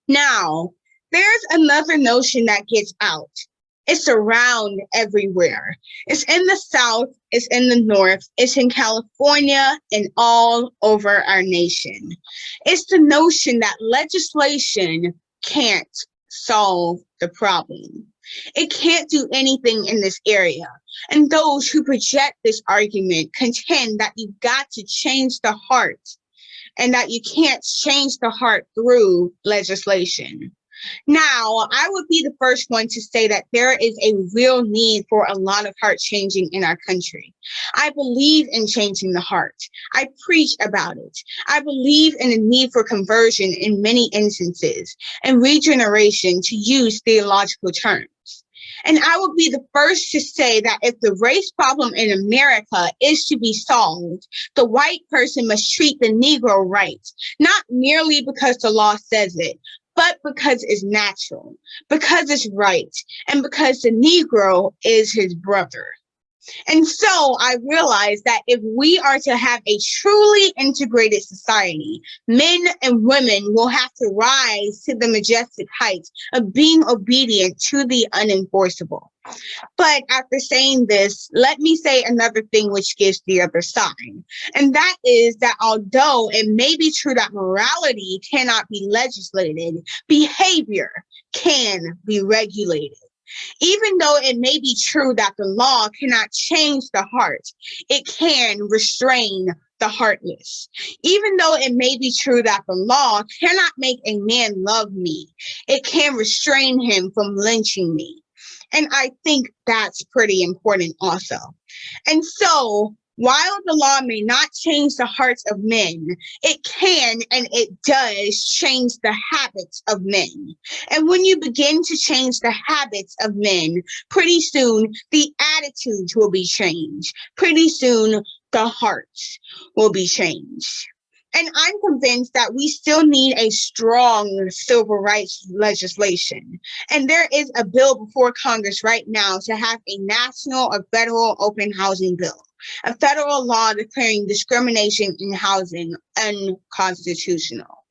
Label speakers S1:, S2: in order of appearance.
S1: Now, there's another notion that gets out. It's around everywhere. It's in the South, it's in the North, it's in California, and all over our nation. It's the notion that legislation can't solve the problem. It can't do anything in this area. And those who project this argument contend that you've got to change the heart and that you can't change the heart through legislation. Now, I would be the first one to say that there is a real need for a lot of heart changing in our country. I believe in changing the heart. I preach about it. I believe in the need for conversion in many instances and regeneration, to use theological terms. And I will be the first to say that if the race problem in America is to be solved, the white person must treat the Negro right, not merely because the law says it, but because it's natural, because it's right, and because the Negro is his brother. And so I realized that if we are to have a truly integrated society, men and women will have to rise to the majestic heights of being obedient to the unenforceable. But after saying this, let me say another thing which gives the other side. And that is that although it may be true that morality cannot be legislated, behavior can be regulated. Even though it may be true that the law cannot change the heart, it can restrain the heartless. Even though it may be true that the law cannot make a man love me, it can restrain him from lynching me. And I think that's pretty important also. And so, while the law may not change the hearts of men, it can and it does change the habits of men. And when you begin to change the habits of men, pretty soon the attitudes will be changed. Pretty soon the hearts will be changed. And I'm convinced that we still need a strong civil rights legislation. And there is a bill before Congress right now to have a national or federal open housing bill, a federal law declaring discrimination in housing unconstitutional.